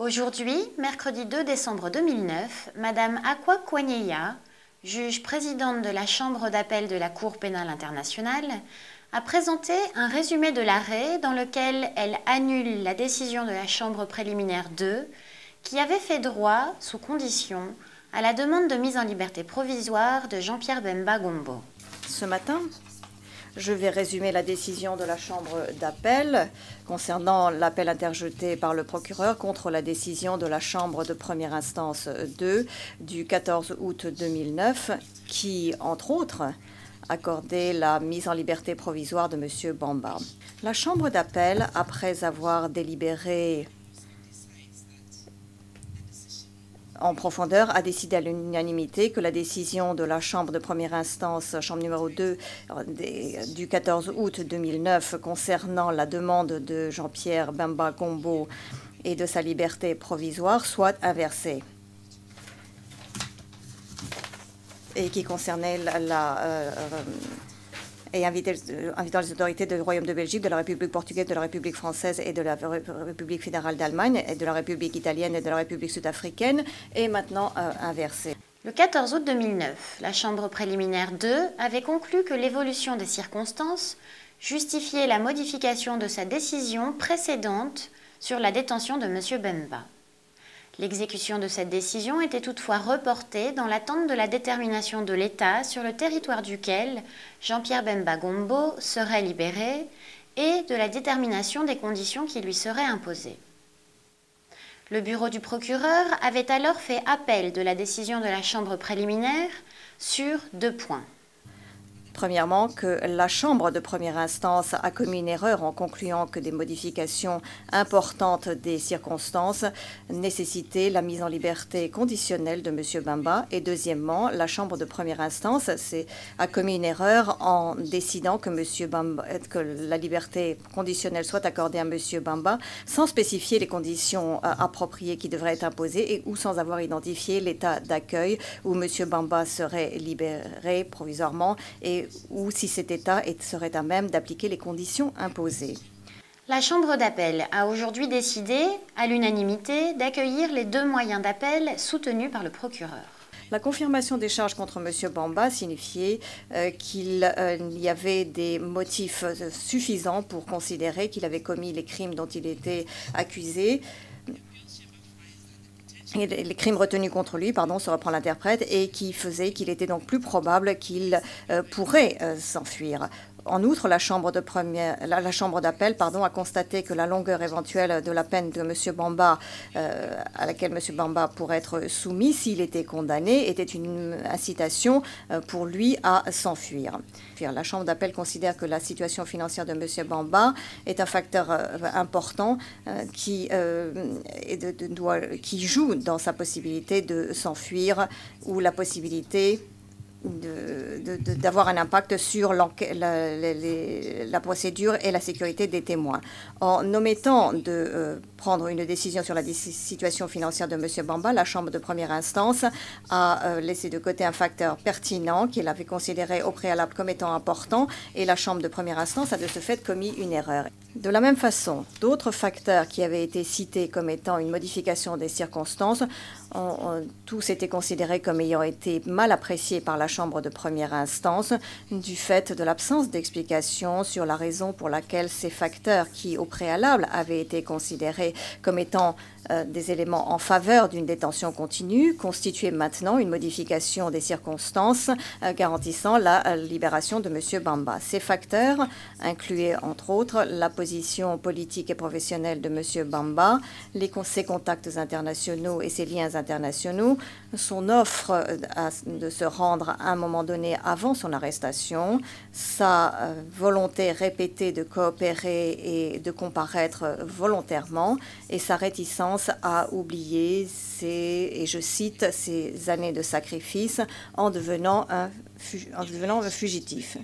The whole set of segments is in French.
Aujourd'hui, mercredi 2 décembre 2009, Madame Akwa Kwanyeya, juge présidente de la Chambre d'appel de la Cour pénale internationale, a présenté un résumé de l'arrêt dans lequel elle annule la décision de la Chambre préliminaire 2 qui avait fait droit, sous condition, à la demande de mise en liberté provisoire de Jean-Pierre Bemba Gombo. Ce matin, je vais résumer la décision de la Chambre d'appel concernant l'appel interjeté par le procureur contre la décision de la Chambre de première instance 2 du 14 août 2009 qui, entre autres, accordait la mise en liberté provisoire de M. Bemba. La Chambre d'appel, après avoir délibéré en profondeur, a décidé à l'unanimité que la décision de la Chambre de première instance, Chambre numéro 2, du 14 août 2009 concernant la demande de Jean-Pierre Bemba Gombo et de sa liberté provisoire soit inversée et qui concernait invitant les autorités du Royaume de Belgique, de la République portugaise, de la République française et de la République fédérale d'Allemagne et de la République italienne et de la République sud-africaine est maintenant inversée. Le 14 août 2009, la Chambre préliminaire 2 avait conclu que l'évolution des circonstances justifiait la modification de sa décision précédente sur la détention de M. Bemba. L'exécution de cette décision était toutefois reportée dans l'attente de la détermination de l'État sur le territoire duquel Jean-Pierre Bemba Gombo serait libéré et de la détermination des conditions qui lui seraient imposées. Le bureau du procureur avait alors fait appel de la décision de la Chambre préliminaire sur 2 points. Premièrement, que la Chambre de première instance a commis une erreur en concluant que des modifications importantes des circonstances nécessitaient la mise en liberté conditionnelle de M. Bemba. Et deuxièmement, la Chambre de première instance a commis une erreur en décidant que que la liberté conditionnelle soit accordée à M. Bemba sans spécifier les conditions appropriées qui devraient être imposées ou sans avoir identifié l'état d'accueil où M. Bemba serait libéré provisoirement et ou si cet État serait à même d'appliquer les conditions imposées. La Chambre d'appel a aujourd'hui décidé, à l'unanimité, d'accueillir les 2 moyens d'appel soutenus par le procureur. La confirmation des charges contre M. Bemba signifiait qu'il y avait des motifs suffisants pour considérer qu'il avait commis les crimes dont il était accusé. Et les crimes retenus contre lui, se reprend l'interprète, et qui faisait qu'il était donc plus probable qu'il pourrait s'enfuir. En outre, la Chambre d'appel a constaté que la longueur éventuelle de la peine de M. Bemba, à laquelle M. Bemba pourrait être soumis s'il était condamné, était une incitation pour lui à s'enfuir. La Chambre d'appel considère que la situation financière de M. Bemba est un facteur important qui joue dans sa possibilité de s'enfuir ou la possibilité d'avoir un impact sur la procédure et la sécurité des témoins. En omettant de prendre une décision sur la situation financière de M. Bemba, la Chambre de première instance a laissé de côté un facteur pertinent qu'elle avait considéré au préalable comme étant important et la Chambre de première instance a de ce fait commis une erreur. De la même façon, d'autres facteurs qui avaient été cités comme étant une modification des circonstances ont tous été considérés comme ayant été mal appréciés par la Chambre de première instance du fait de l'absence d'explication sur la raison pour laquelle ces facteurs qui, au préalable, avaient été considérés comme étant des éléments en faveur d'une détention continue constituaient maintenant une modification des circonstances garantissant la libération de M. Bemba. Ces facteurs incluaient, entre autres, la position politique et professionnelle de M. Bemba, ses contacts internationaux et ses liens internationaux, son offre de se rendre à un moment donné avant son arrestation, sa volonté répétée de coopérer et de comparaître volontairement et sa réticence à oublier et je cite, ses années de sacrifice en devenant un fugitif.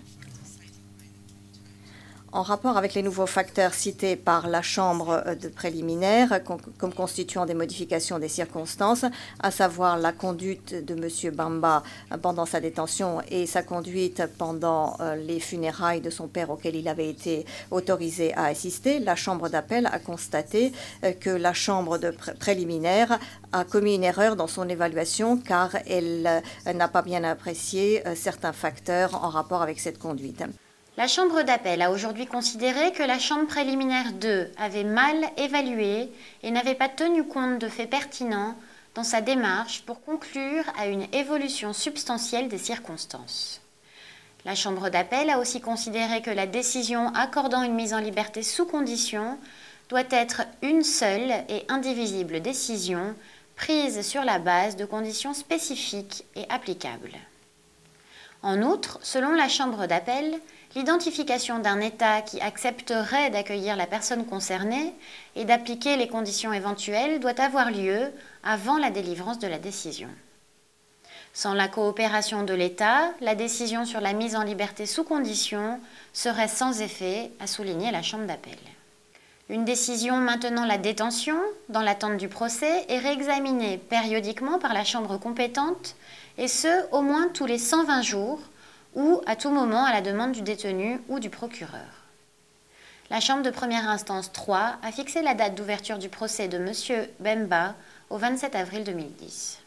En rapport avec les nouveaux facteurs cités par la Chambre de préliminaire comme constituant des modifications des circonstances, à savoir la conduite de M. Bamba pendant sa détention et sa conduite pendant les funérailles de son père auxquelles il avait été autorisé à assister, la Chambre d'appel a constaté que la Chambre de préliminaire a commis une erreur dans son évaluation car elle n'a pas bien apprécié certains facteurs en rapport avec cette conduite. La Chambre d'appel a aujourd'hui considéré que la Chambre préliminaire 2 avait mal évalué et n'avait pas tenu compte de faits pertinents dans sa démarche pour conclure à une évolution substantielle des circonstances. La Chambre d'appel a aussi considéré que la décision accordant une mise en liberté sous condition doit être une seule et indivisible décision prise sur la base de conditions spécifiques et applicables. En outre, selon la Chambre d'appel, l'identification d'un État qui accepterait d'accueillir la personne concernée et d'appliquer les conditions éventuelles doit avoir lieu avant la délivrance de la décision. Sans la coopération de l'État, la décision sur la mise en liberté sous condition serait sans effet, a souligné la Chambre d'appel. Une décision maintenant la détention, dans l'attente du procès, est réexaminée périodiquement par la Chambre compétente, et ce, au moins tous les 120 jours, ou à tout moment à la demande du détenu ou du procureur. La Chambre de première instance 3 a fixé la date d'ouverture du procès de M. Bemba au 27 avril 2010.